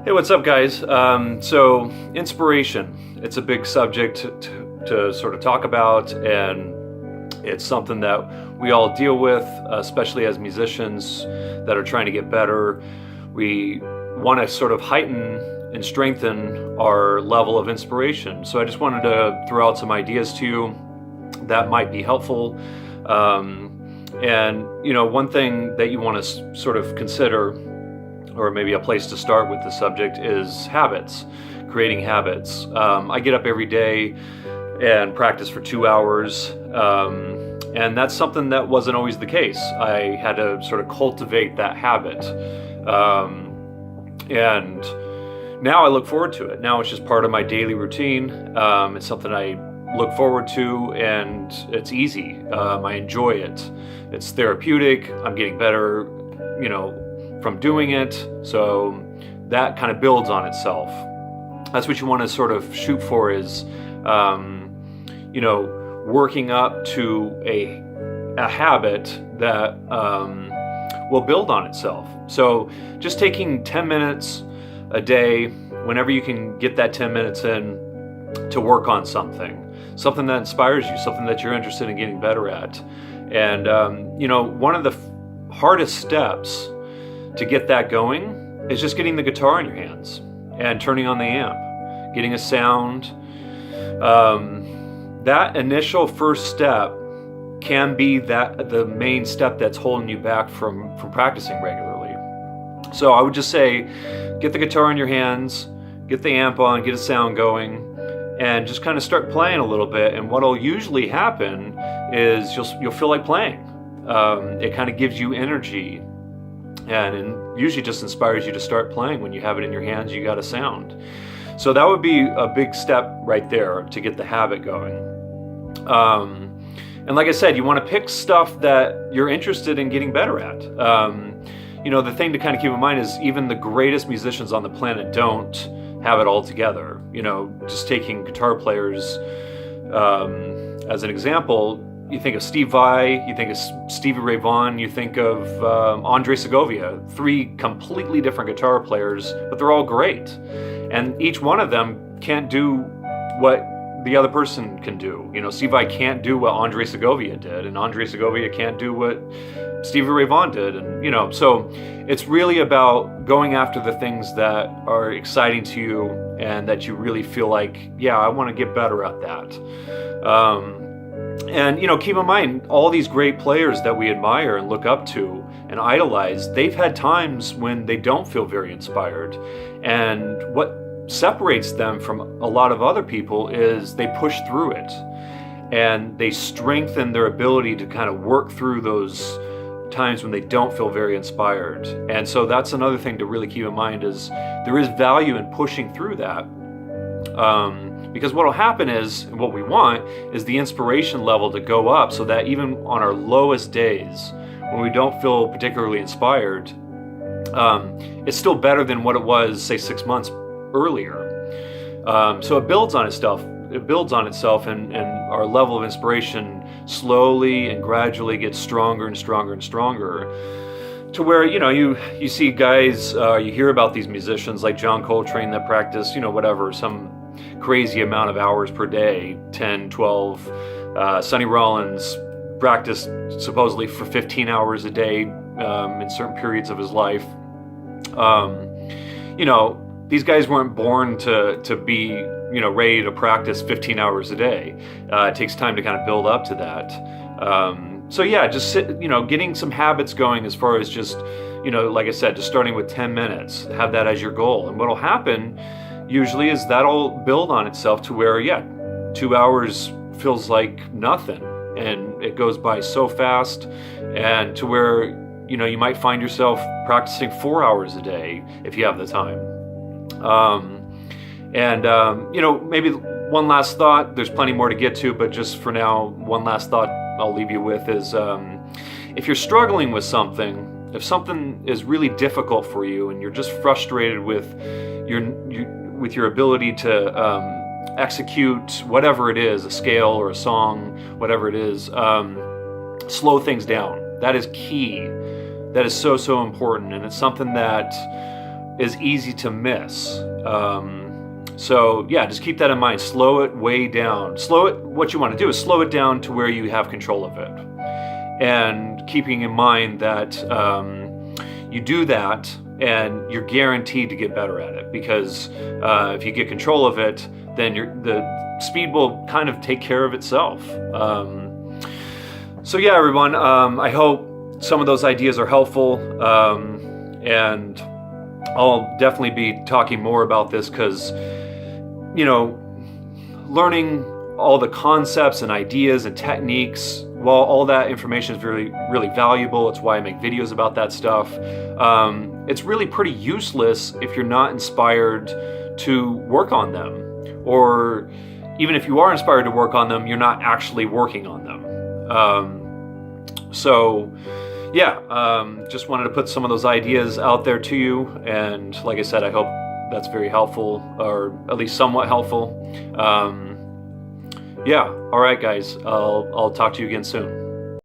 Hey, what's up, guys? So inspiration, it's a big subject to sort of talk about, and it's something that we all deal with, especially as musicians that are trying to get better. We want to sort of heighten and strengthen our level of inspiration. So I just wanted to throw out some ideas to you that might be helpful. One thing that you want to sort of consider, or maybe a place to start with the subject, is habits, creating habits. I get up every day and practice for 2 hours, and that's something that wasn't always the case. I had to sort of cultivate that habit, and now I look forward to it. Now it's just part of my daily routine. It's something I look forward to, and it's easy. I enjoy it. It's therapeutic. I'm getting better, from doing it, so that kind of builds on itself. That's what you want to sort of shoot for, is working up to a habit that will build on itself. So just taking 10 minutes a day, whenever you can get that 10 minutes in, to work on something that inspires you, something that you're interested in getting better at. And one of the hardest steps to get that going is just getting the guitar in your hands and turning on the amp, getting a sound. That initial first step can be the main step that's holding you back from practicing regularly. So I would just say, get the guitar in your hands, get the amp on, get a sound going, and just kind of start playing a little bit. And what'll usually happen is you'll feel like playing. It kind of gives you energy, and usually just inspires you to start playing. When you have it in your hands, you got a sound. So that would be a big step right there to get the habit going. And like I said, you want to pick stuff that you're interested in getting better at. The thing to kind of keep in mind is even the greatest musicians on the planet don't have it all together. Just taking guitar players as an example, you think of Steve Vai, you think of Stevie Ray Vaughan, you think of Andre Segovia, 3 completely different guitar players, but they're all great. And each one of them can't do what the other person can do. Steve Vai can't do what Andre Segovia did, and Andre Segovia can't do what Stevie Ray Vaughan did. And, so it's really about going after the things that are exciting to you and that you really feel like, yeah, I want to get better at that. Keep in mind, all these great players that we admire and look up to and idolize, they've had times when they don't feel very inspired. And what separates them from a lot of other people is they push through it, and they strengthen their ability to kind of work through those times when they don't feel very inspired. And so that's another thing to really keep in mind, is there is value in pushing through that. Because what will happen is, and what we want, is the inspiration level to go up, so that even on our lowest days, when we don't feel particularly inspired, it's still better than what it was, say, 6 months earlier. So it builds on itself. And our level of inspiration slowly and gradually gets stronger and stronger and stronger, to where you see guys, you hear about these musicians like John Coltrane that practice some crazy amount of hours per day, 10, 12. Sonny Rollins practiced supposedly for 15 hours a day in certain periods of his life. These guys weren't born to be ready to practice 15 hours a day. It takes time to kind of build up to that. Just getting some habits going, as far as just like I said, just starting with 10 minutes, have that as your goal. And what'll happen usually is that'll build on itself to where 2 hours feels like nothing, and it goes by so fast, and to where you might find yourself practicing 4 hours a day if you have the time. Maybe one last thought, there's plenty more to get to, but just for now, one last thought I'll leave you with is, if you're struggling with something, if something is really difficult for you and you're just frustrated with your ability to execute whatever it is, a scale or a song, whatever it is, slow things down. That is key. That is so important, and it's something that is easy to miss. So yeah, just keep that in mind. Slow it way down. What you want to do is slow it down to where you have control of it. And keeping in mind that you do that and you're guaranteed to get better at it, because if you get control of it, then the speed will kind of take care of itself. So yeah, everyone, I hope some of those ideas are helpful, and I'll definitely be talking more about this, because learning all the concepts and ideas and techniques, while all that information is really, really valuable, it's why I make videos about that stuff, it's really pretty useless if you're not inspired to work on them. Or even if you are inspired to work on them, you're not actually working on them. So yeah, just wanted to put some of those ideas out there to you. And like I said, I hope that's very helpful, or at least somewhat helpful. Yeah, all right guys, I'll talk to you again soon.